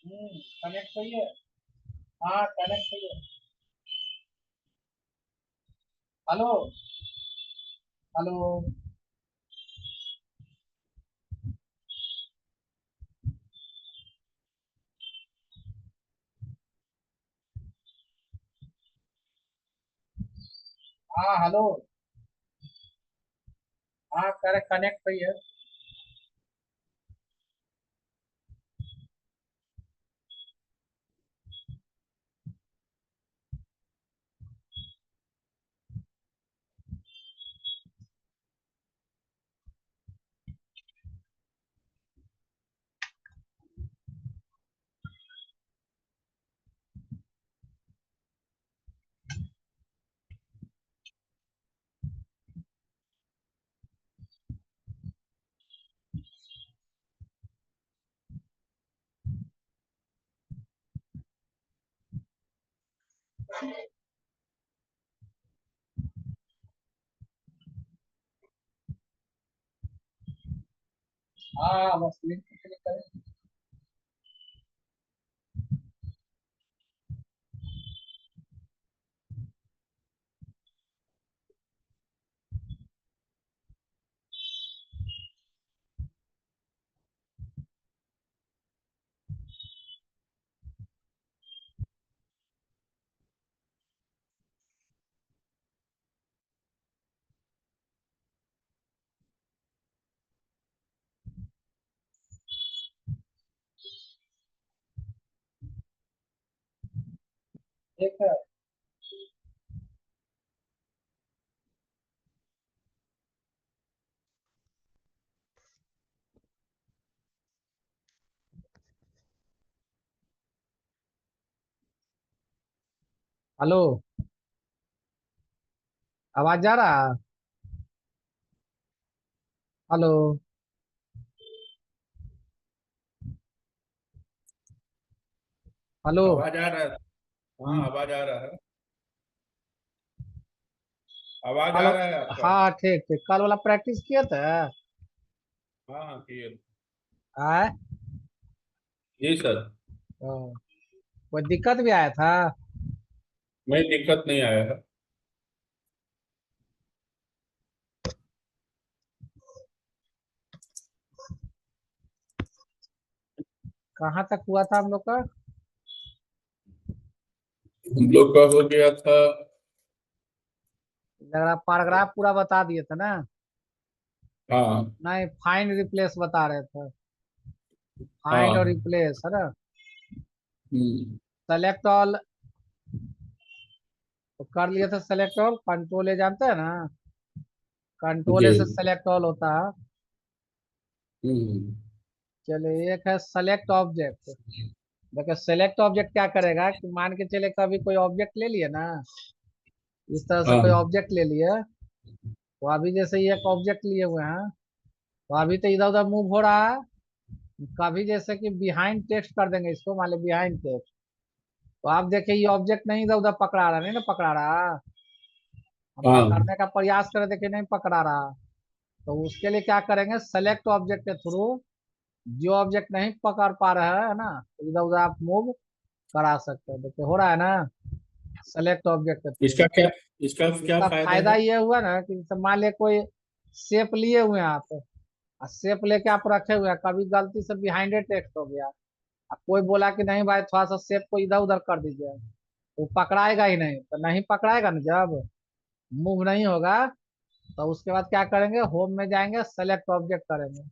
Connect सही है। हाँ कनेक्ट सही है। हेलो। हेलो। हाँ हेलो। हाँ करेक्ट कनेक्ट सही है। हाँ बस लिंक क्लिक करें। ठीक है। हेलो। आवाज जा रहा है? हेलो। हेलो। आवाज आ रहा है। हाँ आवाज आ रहा है। आवाज कल। आ रहा है आपका। हाँ ठीक ठीक, कल वाला प्रैक्टिस किए थे? हाँ हाँ क्लियर। आए। जी सर। हाँ, कोई दिक्कत भी आया था? मैं दिक्कत नहीं आया है। कहाँ तक हुआ था हम लोग का? हम लोग का हो गया था। लग रहा पैराग्राफ पूरा बता दिए थे ना? हाँ नहीं, फाइंड रिप्लेस बता रहे थे। फाइंड और हाँ। रिप्लेस है ना? हम्म। सेलेक्ट ऑल तो कर लिए थे। सेलेक्ट ऑल कंट्रोल ए जानते हैं ना? कंट्रोल जी। ए से सेलेक्ट ऑल होता है। हम्म। चलिए, एक है सेलेक्ट ऑब्जेक्ट। देखिए सेलेक्ट ऑब्जेक्ट क्या करेगा कि मान के चले कभी कोई ऑब्जेक्ट ले लिए ना, इस तरह से कोई हाँ ऑब्जेक्ट ले लिए, तो अभी जैसे ये एक ऑब्जेक्ट लिए हुए हैं, तो अभी तो इधर उधर मूव हो रहा है। कभी जैसे कि बिहाइंड टेक्स्ट कर देंगे इसको, मान लो बिहाइंड टेक्स्ट, तो आप देखिए ये ऑब्जेक्ट नहीं इधर उधर पकड़ा रहा, नहीं ना पकड़ा रहा। हम हाँ। पकड़ने का प्रयास करें, देखिए नहीं पकड़ा रहा। तो उसके लिए क्या करेंगे, सेलेक्ट ऑब्जेक्ट के थ्रू जो ऑब्जेक्ट नहीं पकड़ पा रहे है ना, इधर उधर आप मूव करा सकते हैं। देखिए हो रहा है ना, सेलेक्ट ऑब्जेक्ट के थ्रू। इसका क्या, इसका क्या इसका फायदा फायदा है? ये हुआ ना कि जैसे मान लिया कोई शेप लिए हुए हैं आप, और शेप लेके आप रखे हुए हैं, कभी गलती से बिहाइंड टेक्स्ट हो गया, अब कोई बोला कि नहीं भाई थोड़ा सा शेप को इधर उधर कर दीजिए, तो पकड़ाएगा ही नहीं, तो नहीं पकड़ाएगा ना जब मूव नहीं होगा। तो उसके बाद क्या करेंगे, होम में जाएंगे, सेलेक्ट ऑब्जेक्ट करेंगे।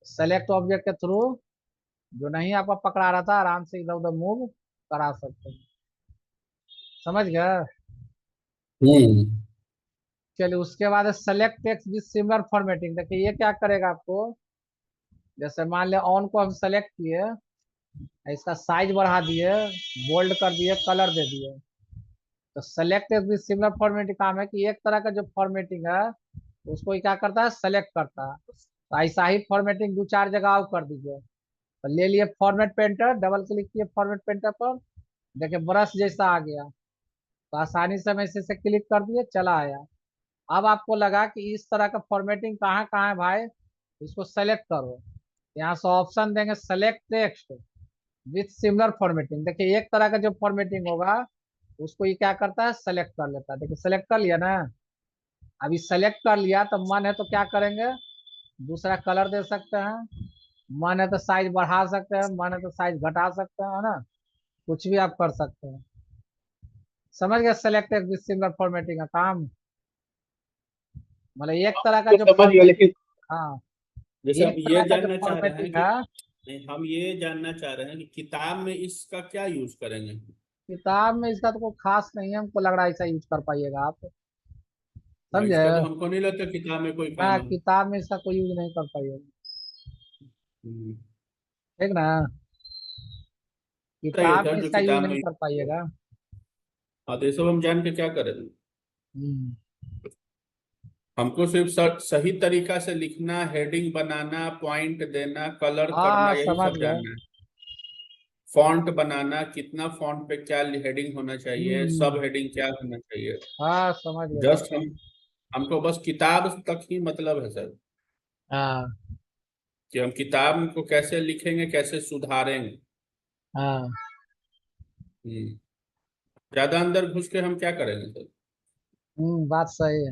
सेलेक्ट ऑब्जेक्ट के थ्रू जो नहीं आपको पकड़ा रहा था आराम से इधर उधर मूव करा सकते हैं। समझ गए? हम्म। चलिए, उसके बाद select text with similar formatting. देखिए ये क्या करेगा आपको, जैसे मान लिया ऑन को हम सेलेक्ट किए, इसका साइज बढ़ा दिए, बोल्ड कर दिए, कलर दे दिए, तो सेलेक्ट विद सिमिलर फॉर्मेटिंग काम है कि एक तरह का जो फॉर्मेटिंग है उसको ये क्या करता है, सेलेक्ट करता है। तो ऐसा ही फॉर्मेटिंग दो चार जगह और कर दीजिए। तो ले लिए फॉर्मेट पेंटर, डबल क्लिक किए फॉर्मेट पेंटर पर, देखिए ब्रश जैसा आ गया, तो आसानी से हम इसे से क्लिक कर दिए, चला आया। अब आपको लगा कि इस तरह का फॉर्मेटिंग कहाँ कहाँ है भाई, इसको सेलेक्ट करो। यहाँ से ऑप्शन देंगे select text, with similar formatting. देखिए एक तरह का जो फॉर्मेटिंग होगा उसको ये क्या करता है, सेलेक्ट कर लेता है। देखिए सेलेक्ट कर लिया ना। अभी सेलेक्ट कर लिया तो मन है तो क्या करेंगे, दूसरा कलर दे सकते हैं, मन है तो साइज बढ़ा सकते हैं, मन है तो साइज घटा सकते हैं, है ना। कुछ भी आप कर सकते हैं। समझ गए, सेलेक्ट विथ सिमिलर फॉर्मेटिंग का काम। मतलब एक तरह का तो जो समझ गया, फॉर्मेटिंग, लेकिन हाँ, जैसे हम एक ये तरह का जो जानना चाह रहे हैं फॉर्मेटिंग कि है। नहीं, हम ये जानना चाह रहे हैं कि किताब में इसका क्या यूज करेंगे। किताब में इसका तो कोई खास नहीं है, हमको लग रहा है ऐसा यूज कर पाइएगा आप। समझे। इसका तो हमको नहीं लगता किताब में कोई ना, काम है। किताब में इसका कोई यूज नहीं कर पाइएगा। हम्म, ठीक ना। बताइए किताब में सर जो इसका यूज किताब नहीं में। कर पाइएगा। हाँ, तो ये सब हम जान के क्या करेंगे। हम्म। हमको सिर्फ सही तरीका से लिखना, हेडिंग बनाना, पॉइंट देना, कलर हाँ करना, हाँ, यही समझ सब गए। जानना है। फॉन्ट बनाना, कितना फॉन्ट पे क्या हेडिंग होना चाहिए, सब हम्म। हेडिंग क्या होना चाहिए। हाँ समझ गए जस्ट समझ। हमको बस किताब तक ही मतलब है सर, हाँ कि हम किताब को कैसे लिखेंगे, कैसे सुधारेंगे। हाँ। हम्म, ज्यादा अंदर घुस के हम क्या करेंगे सर। बात सही है।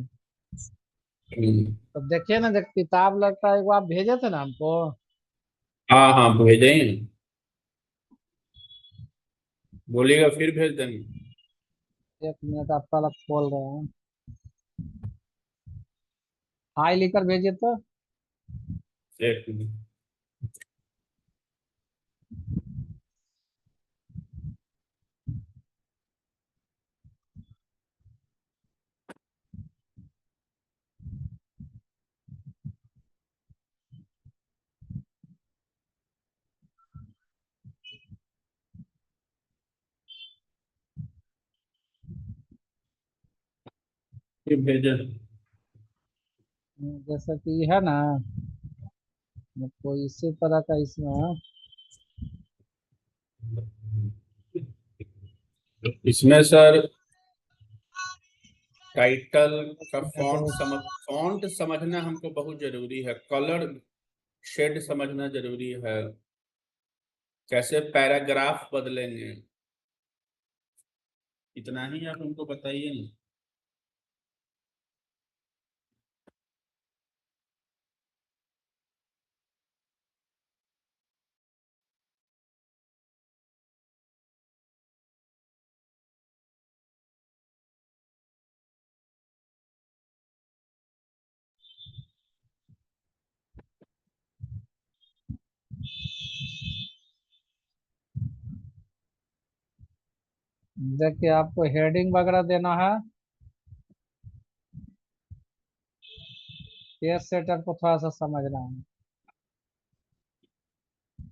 हम्म, तो देखिए ना, जब किताब लगता है, वो आप भेजे थे ना हमको। हाँ हाँ भेजें, बोलिएगा फिर भेज देंगे। 1 मिनट, आपका अलग खोल रहे हैं। हाई लिखकर भेजिए तो। एक मिनट। फिर भेजें। जैसा कि है ना, कोई इसी तरह का इसमें है। इसमें सर टाइटल का देखो, फॉन्ट समझना हमको बहुत जरूरी है, कलर शेड समझना जरूरी है, कैसे पैराग्राफ बदलेंगे, इतना ही आप हमको बताइए ना। देखिए आपको हेडिंग वगैरह देना है। पेज सेटअप को थोड़ा सा समझना है।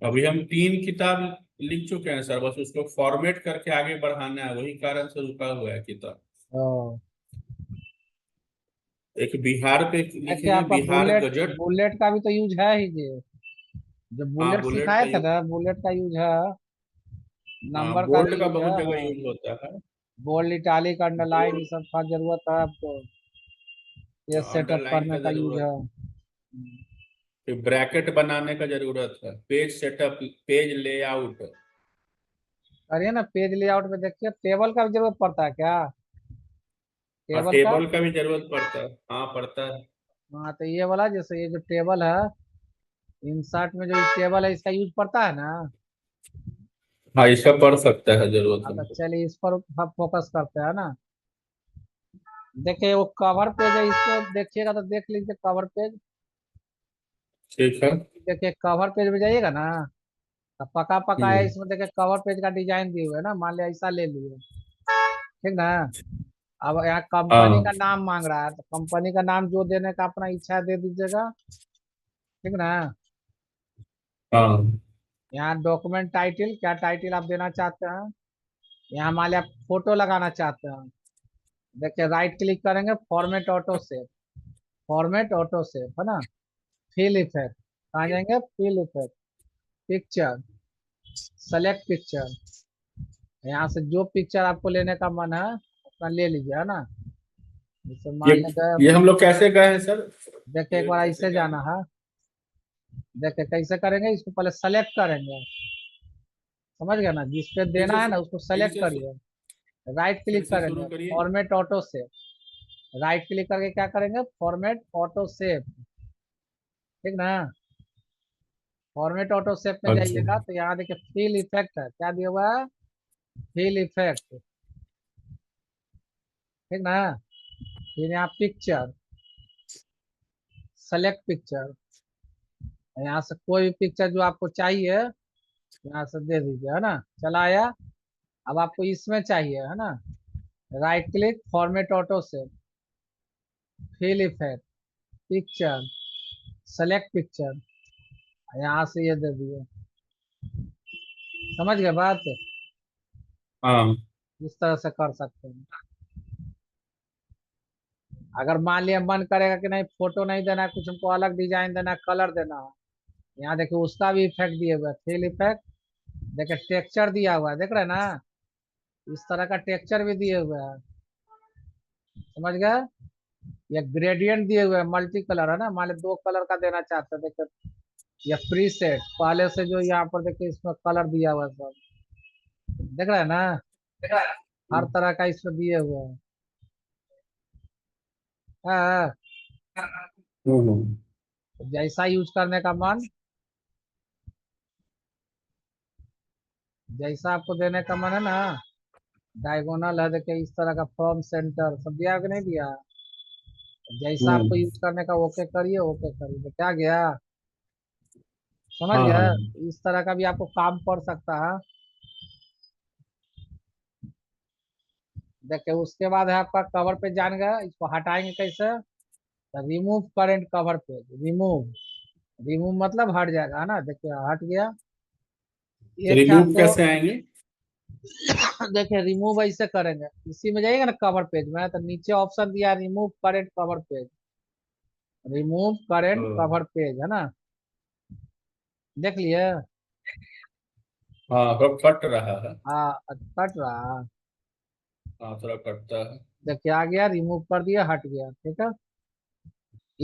अभी हम 3 किताब लिख चुके हैं सर, बस उसको फॉर्मेट करके आगे बढ़ाना है, वही कारण से रुका हुआ है किताब। तो एक बिहार पे देखिए लिखेंगे, आपका बिहार बुलेट, गजट। बुलेट का भी तो यूज है ही जी। जो हाँ बुलेट बुलेट का सिखाए थे यूज। ना, बुलेट का यूज है। हाँ नंबर का भी बोल्ड का यूज बहुत है। जगह यूज होता है। बोल्ड, इटालिक, अंडरलाइन, ये बोल्ड, सब का जरूरत है आपको। ये सेटअप अंडरलाइन करने का का यूज है। जरूरत, फिर ब्रैकेट बनाने का जरूरत है, पेज सेटअप, पेज लेआउट। करिए ना, पेज लेआउट में देखिए टेबल का भी जरूरत पड़ता है क्या, हाँ टेबल का। टेबल का भी जरूरत पड़ता है, हाँ पड़ता है। हाँ तो ये वाला, जैसे ये जो टेबल है, इंसर्ट में जो टेबल है, इसका यूज पड़ता है ना। हाँ इसका पड़ सकता है जरूरत हाँ तो हमको। चलिए इस पर हम फोकस करते हैं ना। देखिए वो कवर पेज है, इसको देखिएगा तो देख लीजिए कवर पेज। ठीक है। देखिए कवर पेज में जाइएगा ना, तो पका पका है हम्म। इसमें। देखिए कवर पेज का डिजाइन दिए हुए है ना, मान लिया ऐसा ले लिए। ठीक ना। अब यहाँ कंपनी हाँ का नाम मांग रहा है, तो कंपनी का नाम जो देने का अपना इच्छा है दे दीजिएगा। ठीक ना। हाँ यहाँ डॉक्यूमेंट टाइटल, क्या टाइटल आप देना चाहते हैं। यहाँ मान लिया आप फोटो लगाना चाहते हैं। देखिए राइट क्लिक करेंगे, format auto save, format auto save है ना। फिल इफेक्ट, कहाँ जाएंगे, fill effect, picture, select picture. यहाँ से जो पिक्चर आपको लेने का मन है अपना ले लीजिए, है ना। जैसे ये मान लेते हैं, ये हम लोग कैसे गए हैं सर। देखिए एक ये बार कैसे ऐसे जाना। जाना है। देखिए कैसे करेंगे, इसको पहले सेलेक्ट करेंगे। समझ गए ना, जिस पे फिर देना है से ना उसको फिर सेलेक्ट से करिए, राइट फिर क्लिक से शुरू करेंगे, करिए। Format auto save, right click करके क्या करेंगे, फॉर्मेट ऑटो सेव, ठीक ना। फॉर्मेट ऑटो सेव में अच्छा। जाइएगा तो यहाँ देखिए फिल इफेक्ट है, क्या दिया हुआ है, फिल इफेक्ट, ठीक ना। फिर यहाँ पिक्चर, सेलेक्ट पिक्चर, यहाँ से कोई भी पिक्चर जो आपको चाहिए यहाँ से दे दीजिए, है ना। चला आया। अब आपको इसमें चाहिए, है ना, right click, format auto save, fill effect, picture, select picture, यहाँ से ये दे दिए। समझ गए बात, हाँ इस तरह से कर सकते हैं। अगर मान लिया मन करेगा कि नहीं फोटो नहीं देना है, कुछ हमको अलग डिजाइन देना है, कलर देना है, यहाँ देखिए उसका भी इफेक्ट दिए हुए है, फिल इफेक्ट, देखिए टेक्सचर दिया हुआ है, देख रहे हैं ना, इस तरह का टेक्सचर भी दिए हुए हैं, समझ गए। ये ग्रेडियंट दिए हुए हैं, मल्टी कलर है ना, मान लो 2 कलर का देना चाहते हैं, देखिए ये प्री सेट पहले से जो यहाँ पर देखिए इसमें कलर दिया हुआ है सब, देख रहे हैं ना, हर तरह का इसमें दिए हुए हैं। हाँ, हम्म। जैसा यूज करने का मन, जैसा आपको देने का मन है ना, डायगोनल है देखिए इस तरह का, फ्रॉम सेंटर सब दिया कि नहीं दिया, जैसा आपको हम्म। यूज करने का ओके करिए, ओके करिए, तो क्या गया, समझ हाँ हाँ। गए। इस तरह का भी आपको काम पड़ सकता है। देखिए उसके बाद है आपका कवर पे जान गया, इसको हटाएंगे कैसे, remove current cover page, remove, remove मतलब हट जाएगा, है ना, देखिए हट गया। तो एक है रिमूव आपको, कैसे आएंगे? देखिए रिमूव ऐसे करेंगे, इसी में जाइएगा ना कवर पेज में, तो नीचे ऑप्शन दिया remove current cover page, remove current तो, कवर पेज, है ना, देख लिए। हाँ सब कट रहा है। हाँ, कट रहा, हाँ थोड़ा कटता है। देखिए आ गया, रिमूव कर दिया, हट गया, ठीक है।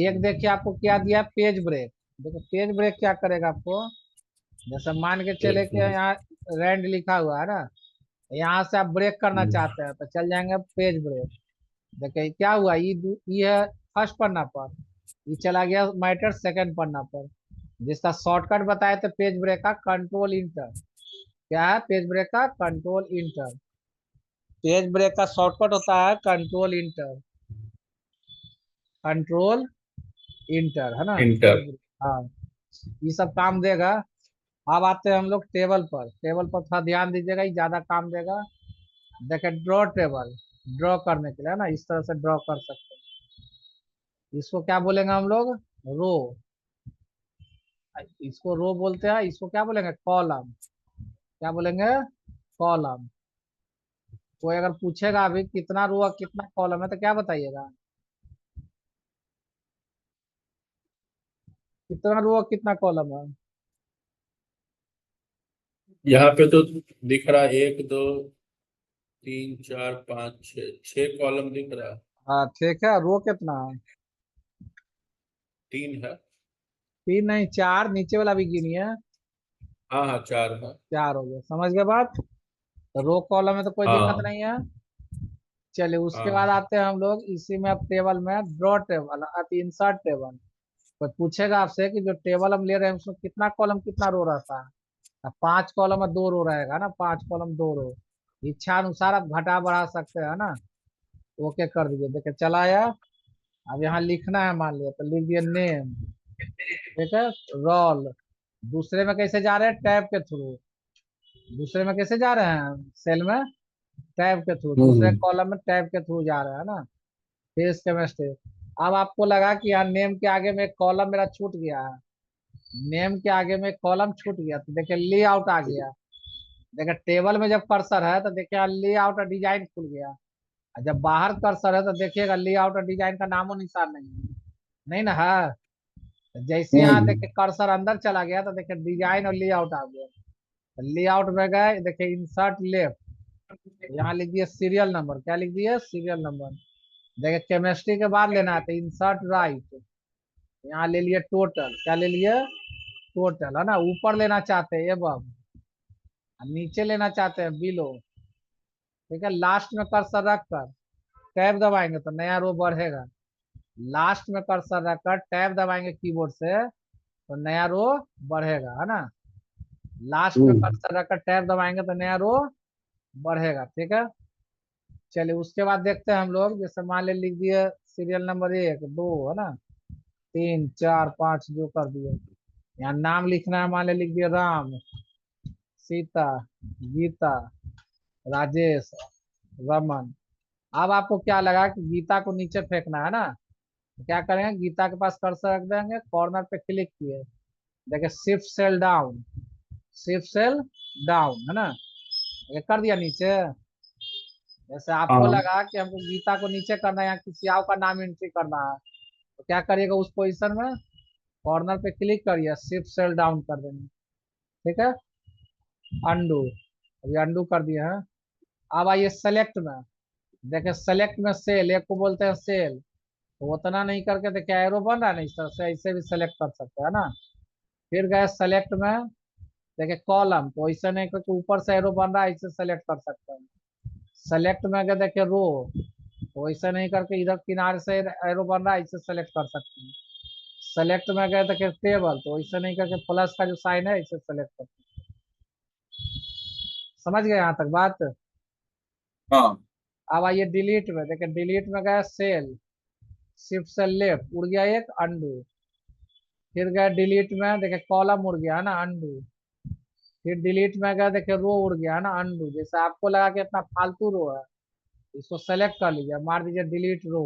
एक देखिए आपको क्या दिया, पेज ब्रेक, देखो पेज ब्रेक क्या करेगा आपको, जैसे मान के चले एक कि मिनट। यहाँ रैंड लिखा हुआ है ना, यहाँ से आप ब्रेक करना हम्म। चाहते हैं तो चल जाएंगे पेज ब्रेक, देखिए क्या हुआ, ये है फर्स्ट पन्ना पर, ये चला गया मैटर सेकंड पन्ना पर, जिसका शॉर्टकट बताए थे पेज ब्रेक का, कंट्रोल इंटर, क्या है पेज ब्रेक का, कंट्रोल इंटर, पेज ब्रेक का शॉर्टकट होता है कंट्रोल इंटर, कंट्रोल इंटर, है ना, पेज इंटर। ब्रेक, हाँ, ये सब काम देगा। अब आते हैं हम लोग टेबल पर, टेबल पर थोड़ा ध्यान दीजिएगा, ये ज्यादा काम देगा। देखिए ड्रॉ टेबल, ड्रॉ करने के लिए, है ना, इस तरह से ड्रॉ कर सकते हैं, इसको क्या बोलेंगे हम लोग, रो, इसको रो बोलते हैं, इसको क्या बोलेंगे, कॉलम, क्या बोलेंगे, कॉलम। कोई अगर पूछेगा अभी कितना रो और कितना कॉलम है तो क्या बताइएगा, कितना रो और कितना कॉलम है। यहाँ पे तो दिख रहा है 1 2 3 4 5 6 कॉलम दिख रहा है। हाँ ठीक है, रो कितना है, 3 है। 3 नहीं 4, नीचे वाला भी गिनिए, हाँ हाँ 4 है। 4 हो गया, समझ गए बात। तो रो कॉलम में तो कोई दिक्कत हाँ नहीं है। चलिए उसके बाद हाँ। आते हैं हम लोग इसी में, अब टेबल में ड्रॉ टेबल, अब इंसर्ट टेबल, कोई पूछेगा आपसे कि जो टेबल हम ले रहे हैं उसमें कितना कॉलम कितना रो रहता है, अब 5 कॉलम और 2 रो रहेगा ना, 5 कॉलम 2 रो, इच्छा अनुसार आप घटा बढ़ा सकते हैं ना। ओके कर दीजिए, देखिए चला आया। अब यहाँ लिखना है, मान लिया तो लिख दिया नेम, ठीक है, रोल, दूसरे में कैसे जा रहे हैं, टैब के थ्रू, दूसरे में कैसे जा रहे हैं, सेल में टैब के थ्रू, दूसरे हम्म। कॉलम में टैब के थ्रू जा रहे हैं ना, फेस केमिस्ट्री। अब आपको लगा कि यार नेम के आगे में एक कॉलम मेरा छूट गया है, नेम के आगे में एक कॉलम छूट गया, तो देखिए लेआउट आ गया, देखिए टेबल में जब कर्सर है तो देखिए लेआउट और डिजाइन खुल गया, और जब बाहर कर्सर है तो देखिएगा लेआउट और डिजाइन का नामो निशान नहीं है, नहीं ना है। तो जैसे यहाँ हम्म। देखिए कर्सर अंदर चला गया तो देखिए डिजाइन और लेआउट आ गया, तो लेआउट में गए, देखिए इंसर्ट लेफ्ट, यहाँ लिख दिए सीरियल नंबर, क्या लिख दिए, सीरियल नंबर, देखिए केमिस्ट्री के बाद लेना है तो इंसर्ट राइट, यहाँ ले लिए टोटल, क्या ले लिए, टोटल, है ना, ऊपर लेना चाहते हैं एबव, नीचे लेना चाहते हैं बिलो, ठीक है, लास्ट में कर्सर रख कर टैब दबाएंगे तो नया रो बढ़ेगा। लास्ट में कर्सर रख कर टैब दबाएंगे कीबोर्ड से तो नया रो बढ़ेगा, है ना। लास्ट में हम्म। कर्सर रख कर टैब दबाएंगे तो नया रो बढ़ेगा, ठीक है। चलिए उसके बाद देखते हैं हम लोग, जैसे मान ले लिख दिए सीरियल नंबर 1 2, है ना, 3 4 5 जो कर दिए। यहाँ नाम लिखना है, मान ले लिख दिए राम, सीता, गीता, राजेश, रमन। अब आपको क्या लगा कि गीता को नीचे फेंकना है ना, तो क्या करेंगे, गीता के पास कर्सर रख देंगे, कॉर्नर पे क्लिक किए, देखिए shift cell down, shift cell down, है ना, ये कर दिया नीचे। जैसे आपको हाँ। लगा कि हमको गीता को नीचे करना है या किसी और का नाम एंट्री करना है, तो क्या करिएगा, उस पोजीशन में कॉर्नर पे क्लिक करिए, शिफ्ट सेल डाउन कर देंगे, ठीक है। अंडू, अभी अंडू कर दिए हैं। अब आइए सेलेक्ट में, देखिए सेलेक्ट में सेल, एक को बोलते हैं सेल, तो उतना नहीं करके देखिए एरो बन रहा है ना इस तरह से, ऐसे भी सेलेक्ट कर सकते हैं ना। फिर गए सेलेक्ट में, देखिए कॉलम, तो ऐसे नहीं करके ऊपर से एरो बन रहा है, ऐसे सेलेक्ट कर सकते हैं। सेलेक्ट में गए देखिए रो, तो ऐसे नहीं करके इधर किनारे से एरो बन रहा है, ऐसे सेलेक्ट कर सकते हैं। सेलेक्ट में गए देखिए टेबल, तो ऐसे नहीं करके प्लस का जो साइन है इसे सेलेक्ट कर, समझ गए यहाँ तक बात। हाँ। अब आइए डिलीट में, देखिए डिलीट में गए सेल, शिफ्ट से लेफ्ट उड़ गया एक, अंडू। फिर गए डिलीट में, देखिए कॉलम उड़ गया है ना, अंडू। फिर डिलीट में गए देखिए रो उड़ गया है ना, अंडू। जैसे आपको लगा कि इतना फालतू रो है, इसको सेलेक्ट कर लीजिए, मार दीजिए डिलीट रो,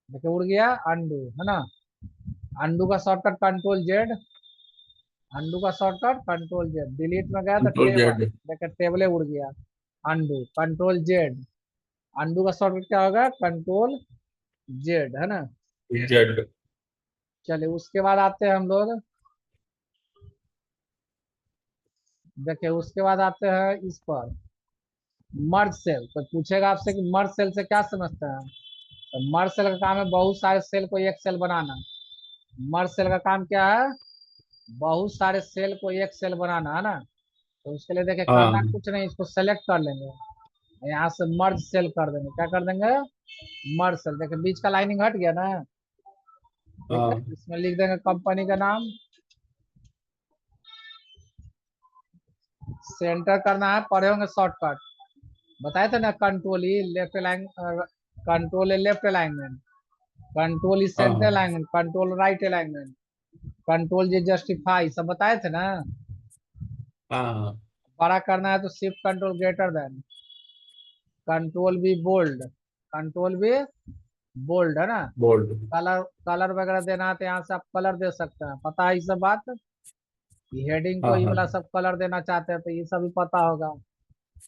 देखिए उड़ गया अंडू, है ना। अंडू का शॉर्टकट कंट्रोल जेड, अंडू का शॉर्टकट कंट्रोल जेड। डिलीट में गया तो कंट्रोल टेबल, जेड। देखिए टेबले उड़ गया, अंडू कंट्रोल जेड। अंडू का शॉर्टकट क्या होगा, कंट्रोल जेड, है ना। जेड। चलिए उसके बाद आते हैं हम लोग, देखिए उसके बाद आते हैं इस पर, मर्ज सेल। तो पूछेगा आपसे कि मर्ज सेल से क्या समझते हैं, तो मर्ज सेल का काम है बहुत सारे सेल को एक सेल बनाना। मर्ज सेल का काम क्या है, बहुत सारे सेल को एक सेल बनाना, है ना। तो उसके लिए देखिए करना हाँ। कुछ नहीं, इसको सेलेक्ट कर लेंगे, यहाँ से मर्ज सेल कर देंगे, क्या कर देंगे, मर्ज सेल। देखिए बीच का लाइनिंग हट गया ना, ठीक है। हाँ। इसमें लिख देंगे कंपनी का नाम, सेंटर करना है, पढ़े होंगे शॉर्टकट, बताए थे ना, control E left align, control A left alignment, control E हाँ। सेंटर हाँ। Alignment, control right alignment, control J justify, सब बताए थे ना। हाँ। बड़ा करना है तो shift control greater than, control B bold, control B bold, है ना। बोल्ड। कलर, कलर वगैरह देना है तो यहाँ से आप कलर दे सकते हैं, पता है ये सब बात। ये हेडिंग को हाँ। ये हाँ। वाला सब कलर देना चाहते हैं तो ये सब भी पता होगा।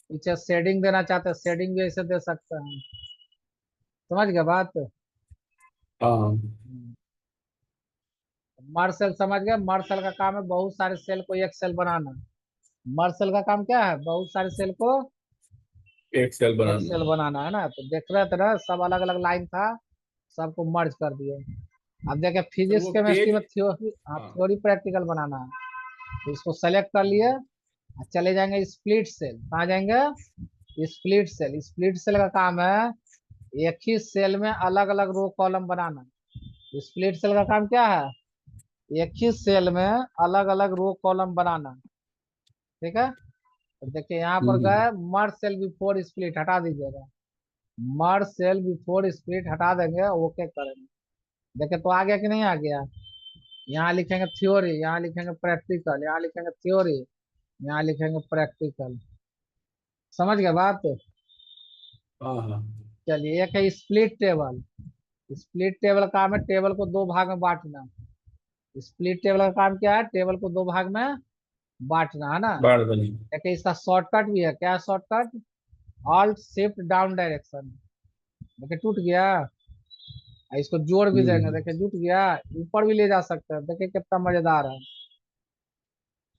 पीछे शेडिंग देना चाहते हैं, शेडिंग भी ऐसे दे सकते हैं, समझ गए बात। हाँ। मर्ज सेल समझ गए, मर्ज सेल का काम है बहुत सारे सेल को एक सेल बनाना। मर्ज सेल का काम क्या है, बहुत सारे सेल को एक सेल एक बनाना। सेल बनाना, है ना। तो देख रहे थे ना, सब अलग अलग लाइन था, सबको मर्ज कर दिए। अब देखिए तो फिजिक्स वो केमिस्ट्री पेज। में थ्योरी, हाँ हाँ। थ्योरी प्रैक्टिकल बनाना है, तो इसको सेलेक्ट कर लिए और चले जाएंगे स्प्लिट सेल। कहाँ जाएंगे, स्प्लिट सेल। स्प्लिट सेल का काम है एक ही सेल में अलग अलग रो कॉलम बनाना। स्प्लिट सेल का काम क्या है, एक ही सेल में अलग अलग रो कॉलम बनाना, ठीक है। तो देखिए यहाँ पर हम्म। गए मर्ज सेल बिफोर स्प्लिट, हटा दीजिएगा, मर्ज सेल बिफोर स्प्लिट हटा देंगे, ओके करेंगे। देखिए तो आ गया कि नहीं आ गया। यहाँ लिखेंगे थ्योरी, यहाँ लिखेंगे प्रैक्टिकल, यहाँ लिखेंगे थ्योरी, यहाँ लिखेंगे प्रैक्टिकल, समझ गए बात। हाँ। हाँ। चलिए एक है स्प्लिट टेबल। स्प्लिट टेबल का काम है टेबल को दो भाग में बांटना। स्प्लिट टेबल का काम क्या है, टेबल को दो भाग में बांटना, है ना। बाढ़ बनी। देखिए इसका शॉर्टकट भी है, क्या shortcut, alt shift down direction. देखिए टूट गया, इसको जोड़ भी देंगे, हम्म। देखिए जुट गया, ऊपर भी ले जा सकते हैं, देखिए कितना मजेदार है।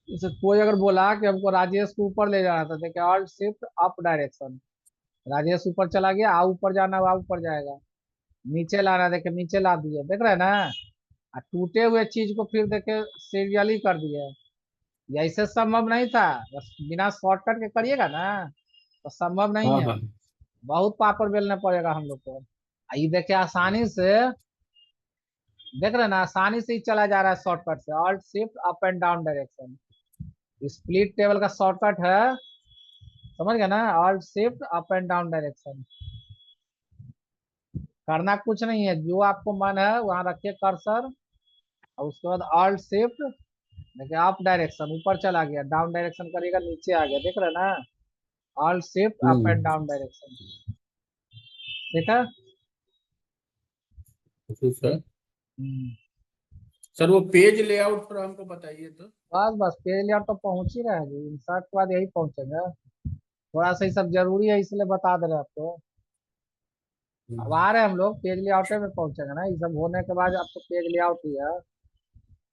जैसे कोई अगर बोला कि हमको राजेश को ऊपर ले जाना था, देखिए alt shift up direction, Rajesh ऊपर चला गया, आ ऊपर जाना हुआ ऊपर जाएगा, नीचे लाना, देखिए नीचे ला दिया, देख रहे हैं ना। टूटे हुए चीज को फिर देखे सीरियली कर दिया, ये ऐसे संभव नहीं था, बस बिना शॉर्टकट के करिएगा ना तो संभव नहीं हाँ है। हाँ बहुत पापड़ बेलना पड़ेगा हम लोग को। ये देखिए आसानी से, देख रहे हैं ना, आसानी से ही चला जा रहा है शॉर्टकट से, alt shift up and down direction. Split table का शॉर्टकट है, समझ गए ना, alt shift up and down direction. करना कुछ नहीं है, जो आपको मन है वहां रखिए कर्सर, और उसके बाद ऑल्ट शिफ्ट, देखिए अप डायरेक्शन ऊपर चला गया, डाउन डायरेक्शन करिएगा नीचे आ गया, देख रहे हैं ना, alt shift up and hmm down direction. देखा। ठीक है। हम्म। सर वो पेज लेआउट थोड़ा हमको बताइए तो। बस बस पेज लेआउट तो पहुंच ही रहे हैं जी, इंसर्ट के बाद यही पहुंचेंगे। थोड़ा सा ये सब जरूरी है इसलिए बता दे रहे हैं आपको। अब आ रहे हैं हम लोग पेज लेआउट में पहुंचेंगे ना, ये सब होने के बाद आपको पेज लेआउट ही है,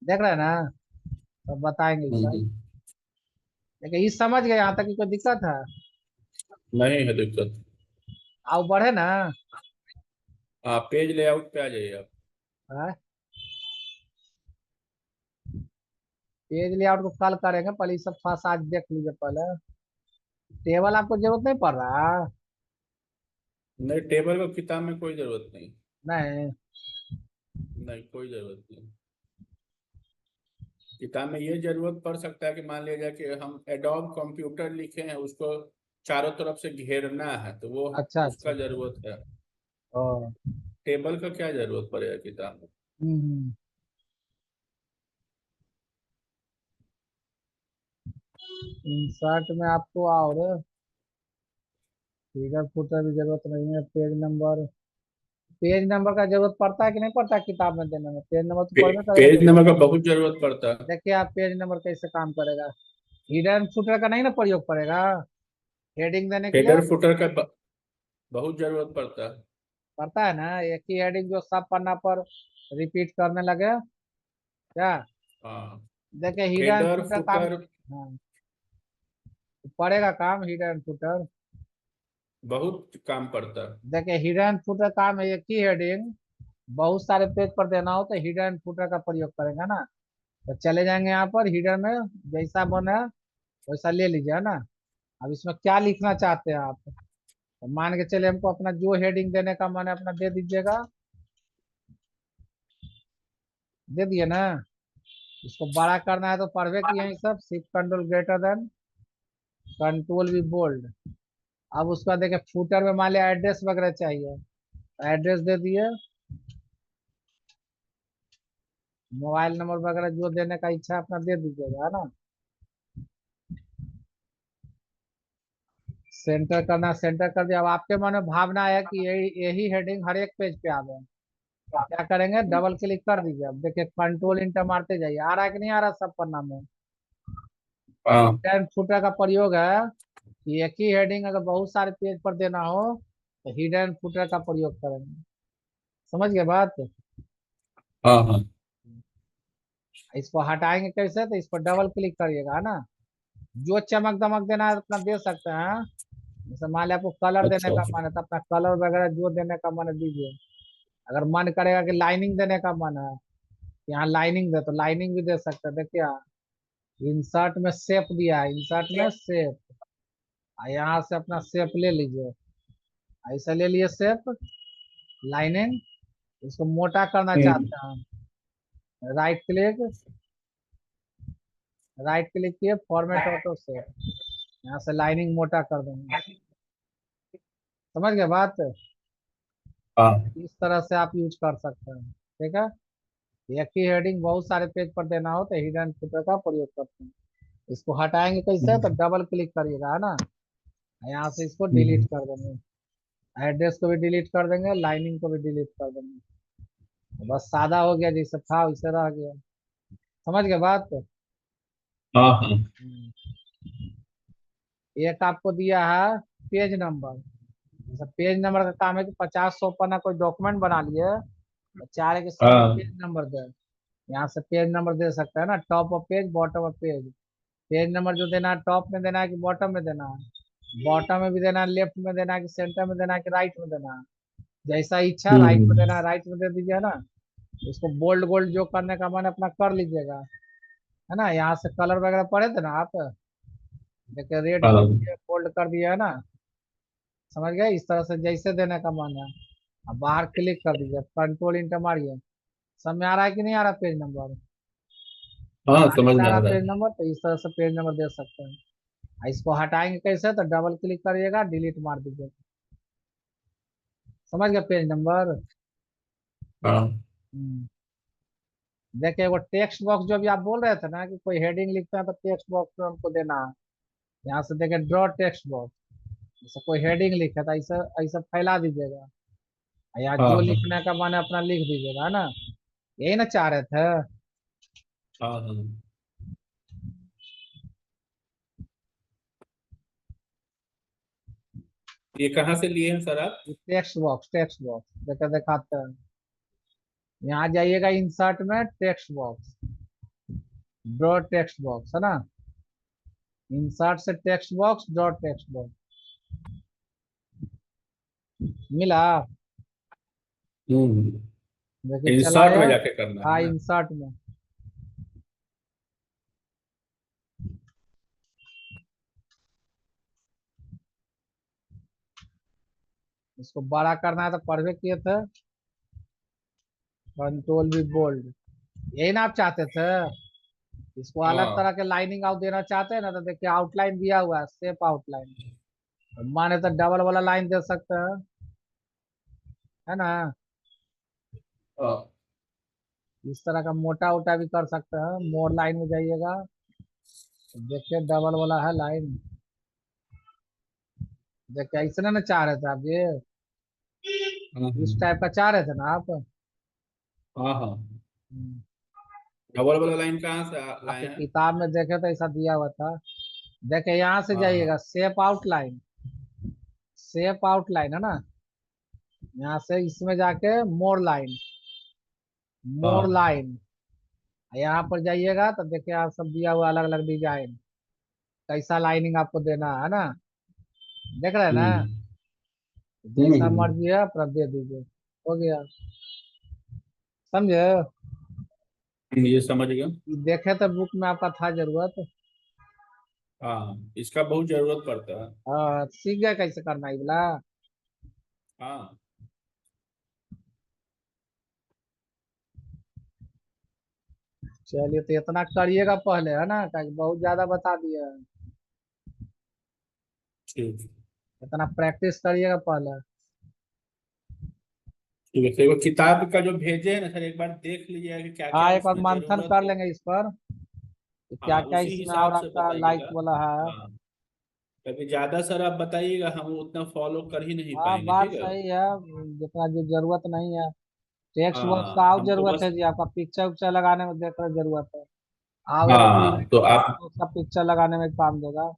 देख रहे हैं ना, सब बताएंगे ये सब। हम्म। लेकिन ये समझ गए यहाँ तक की कोई दिक्कत है? नहीं है दिक्कत। आओ बढ़े ना। हाँ पेज लेआउट पे आ जाइए आप। हाँ? पेज लेआउट को कल करेंगे, पहले ये सब थोड़ा सा आज देख लीजिए पहले। टेबल आपको जरूरत नहीं पड़ रहा? नहीं टेबल को किताब में कोई जरूरत नहीं। नहीं। नहीं कोई जरूरत नहीं। किताब में ये जरूरत पड़ सकता है कि मान लीजिए कि हम एडोब कंप्यूटर लिखे हैं, उसको चारों तरफ से घेरना है तो वो अच्छा अच्छा। उसका जरूरत है। ओ। टेबल का क्या जरूरत पड़ेगा किताब में। हम्म। इंसर्ट में आपको और फिगर फुटर की जरूरत नहीं है, पेज नंबर का जरूरत पड़ता है कि नहीं पड़ता है किताब में देने में? पेज नंबर तो पड़ना करेगा पेज पेज। नंबर का बहुत जरूरत पड़ता है। देखिए आप पेज नंबर कैसे काम करेगा। हिडन फुटर का नहीं ना प्रयोग पड़ेगा हेडिंग देने के लिए? हेडर फुटर का बहुत जरूरत पड़ता है। पड़ता है ना, एक ही हेडिंग जो सब पन्ना पर रिपीट करने लगे, क्या? हाँ देखिए हिडन हेडर फुटर काम। फुटर हाँ, पड़ेगा काम हिडन फुटर। बहुत काम पड़ता है। देखिए हिडन फुटर काम है, एक ही हेडिंग बहुत सारे पेज पर देना हो तो हिडन फुटर का प्रयोग करेंगे ना। तो चले जाएंगे यहाँ पर हिडन में, जैसा बना वैसा ले लीजिए, है ना। अब इसमें क्या लिखना चाहते हैं आप, तो मान के चले हमको अपना जो हेडिंग देने का मन है अपना दे दीजिएगा, दे दिए ना। इसको बड़ा करना है तो पढ़वे की यही सब shift control greater than control B bold. अब उसका देखिए फूटर में मान लिया एड्रेस वगैरह चाहिए, एड्रेस दे दिए, मोबाइल नंबर वगैरह जो देने का इच्छा है अपना दे दीजिएगा, है ना। सेंटर करना सेंटर कर दिया। अब आपके मन में भावना है कि यही यही हेडिंग हर एक पेज पे आ गए, क्या करेंगे, डबल क्लिक कर दीजिए। अब देखिए कंट्रोल इंटर मारते जाइए, आ रहा है कि नहीं आ रहा सब पन्ना में। हाँ हिडन फुटर का प्रयोग है कि एक ही हेडिंग अगर बहुत सारे पेज पर देना हो तो हिडन फुटर का प्रयोग करेंगे, समझ गए बात। हाँ हाँ इसको हटाएंगे कैसे, तो इस पर डबल क्लिक करिएगा, है ना। जो चमक दमक देना है अपना दे सकते हैं। जैसे मान लिया आपको कलर देने अच्छा। का मन है तो अपना कलर वगैरह जो देने का मन है दीजिए। अगर मन करेगा कि लाइनिंग देने का मन है, यहाँ लाइनिंग दे तो लाइनिंग भी दे सकते हैं। देखिए इंसर्ट में शेप दिया है, इंसर्ट में शेप, यहाँ से अपना शेप ले लीजिए, ऐसा ले लिए शेप, लाइनिंग। इसको मोटा करना हम्म चाहते हैं, राइट क्लिक, राइट क्लिक किए फॉर्मेट ऑटो शेप, यहाँ से लाइनिंग मोटा कर देंगे, समझ गए बात। हाँ इस तरह से आप यूज कर सकते हैं, ठीक है। एक ही हेडिंग बहुत सारे पेज पर देना हो तो हिडन फुटर का प्रयोग करते हैं। इसको हटाएंगे कैसे, तो हम्म डबल क्लिक करिएगा, है ना। यहाँ से इसको डिलीट हम्म, कर देंगे, एड्रेस को भी डिलीट कर देंगे, लाइनिंग को भी डिलीट कर देंगे। तो बस सादा हो गया, जैसे था वैसे रह गया, समझ गए बात। हाँ हाँ एक आपको दिया है पेज नंबर। जैसे पेज नंबर का काम है कि 50 100 पन्ना कोई डॉक्यूमेंट बना लिए तो चाह रहे कि सबको हाँ पेज नंबर दे। यहाँ से पेज नंबर दे सकता है ना, top of page bottom of page. Page number जो देना है टॉप में देना है कि बॉटम में देना है, बॉटम में भी देना है, लेफ्ट में देना है कि सेंटर में देना है कि राइट में देना है, जैसा इच्छा, राइट में देना है राइट में दे दीजिए ना। इसको बोल्ड गोल्ड जो करने का मन है अपना कर लीजिएगा। है ना, यहाँ से कलर वगैरह पढ़े थे ना आप, देखिए रेड कर हाँ दिया, बोल्ड कर दिया है ना, समझ गए, इस तरह से जैसे देने का मन है। अब बाहर क्लिक कर दीजिए, कंट्रोल इंटर मारिए। सब में आ रहा है कि नहीं आ रहा पेज नंबर? हाँ, आ समझ नहीं में आ आ रहा रहा पेज है। नंबर, तो इस तरह से पेज नंबर दे सकते हैं। इसको हटाएंगे कैसे, तो डबल क्लिक करिएगा, डिलीट मार दीजिए। समझ गए पेज नंबर? हाँ हम्म। देखिए वो टेक्स्ट बॉक्स जो भी आप बोल रहे थे ना कि कोई हेडिंग लिखते हैं तो टेक्स्ट बॉक्स में हमको देना है। यहाँ से देखिए ड्रॉ टेक्स्ट बॉक्स, जैसे कोई हेडिंग लिखे तो ऐसा ऐसा फैला दीजिएगा। या हाँ जो हाँ लिखने का मन है अपना लिख दीजिएगा, है ना, यही ना चाह रहे थे। हाँ हाँ। ये कहाँ से लिए हैं सर आप? टेक्स्ट बॉक्स देखिए दिखाते हैं। यहाँ जाइएगा इंसर्ट में, text box, draw text box, है ना, इंसर्ट से text box, draw text box, मिला? देखिए इंसर्ट चलाए। में जाके करना है हाँ ना? इंसर्ट में। इसको बड़ा करना है तो पढ़वे किए थे, कंट्रोल भी बोल्ड, यही ना आप चाहते थे। इसको अलग हाँ तरह के लाइनिंग आउट देना चाहते हैं ना, तो देखिए आउटलाइन दिया हुआ है, सेप आउटलाइन, माने तो डबल वाला लाइन दे सकते हैं, है ना, हाँ इस तरह का मोटा उटा भी कर सकते हैं। मोर लाइन में जाइएगा, देखिए डबल वाला है लाइन, देखिए ऐसे ना चाह रहे थे आप ये, हाँ इस टाइप का चाह रहे थे ना आप। हाँ हाँ। हम्म। डबल वाला लाइन कहाँ से लाए आपके हैं? किताब में देखे तो ऐसा दिया हुआ था। देखिए यहाँ से हाँ हाँ जाइएगा, सेप आउटलाइन, सेप आउटलाइन है ना, यहाँ से इसमें जाके मोर लाइन, मोर हाँ। लाइन, यहाँ पर जाइएगा तो देखिए आप सब दिया हुआ अलग अलग डिजाइन, कैसा लाइनिंग आपको देना है ना, देख रहे हैं ना, हम्म जैसा हम्म। मर्जी है अपना दे दीजिए, हो गया, समझे? ये समझ गया। देखे तो बुक में आपका था जरूरत। हाँ, इसका बहुत जरूरत पड़ता है। हाँ सीख गए कैसे करना ये वाला। हाँ चलिए तो इतना करिएगा पहले, है ना, ताकि बहुत ज्यादा बता दिए हैं। ठीक। इतना प्रैक्टिस करिएगा पहले। ठीक है, तो वो किताब का जो भेजे है ना सर, एक बार देख लीजिएगा कि क्या क्या हाँ एक बार उसमें मंथन जरूरत कर है। लेंगे इस पर, कि क्या हाँ, क्या उसी इसमें और हिसाब से आपका लाइक बताइएगा। वाला है। हाँ, क्योंकि ज्यादा सर आप बताइएगा हम उतना फॉलो कर ही नहीं हाँ पाएंगे, बात ठीक है। सही है, जितना जो जरूरत नहीं है। टेक्स्ट बॉक्स का हाँ, और हमको जरूरत बस। है जी, आपका पिक्चर उक्चर लगाने में देख रहे जरूरत है, आओ अगर कोई हाँ, तो लिखेगा आप तो उसका पिक्चर लगाने में काम देगा।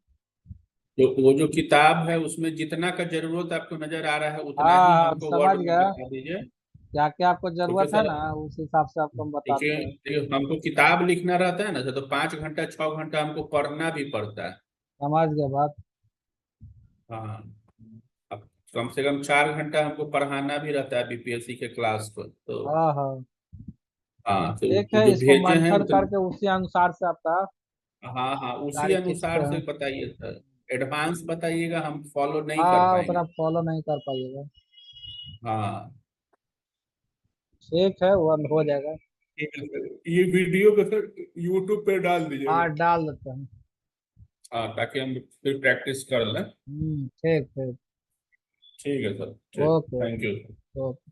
जो वो जो किताब है उसमें जितना का जरूरत आपको नजर आ रहा है उतना ही हाँ हमको समझ वर्ड में गया, बता दीजिए। क्या क्या आपको क्योंकि जरूरत है सर, ना, उस हिसाब से आपको हम देखिए बताते हैं। देखिए, हमको किताब लिखना रहता है ना सर, तो 5 घंटा 6 घंटा हमको पढ़ना भी पड़ता है। समझ गए बात। हाँ, अब कम से कम 4 घंटा हमको पढ़ाना भी रहता है बीपीएससी के क्लास को, तो हाँ हाँ हाँ, तो ठीक है, जो इसको भेजे हैं मंथन उतने। करके उसी अनुसार से आपका हाँ हाँ, उसी सारी चीज अनुसार का। से बताइए सर। एडवांस बताइएगा, हम फॉलो नहीं कर हाँ पाएंगे। उतना फॉलो नहीं कर पाइएगा। हाँ ठीक है वो हो जाएगा। ठीक है सर, ये वीडियो को सर यूट्यूब पे डाल हाँ दीजिएगा। डाल देते हैं। हाँ, ताकि हम फिर प्रैक्टिस कर लें। ठीक ठीक। ठीक है सर, ठीक, ओके थैंक यू। ओके।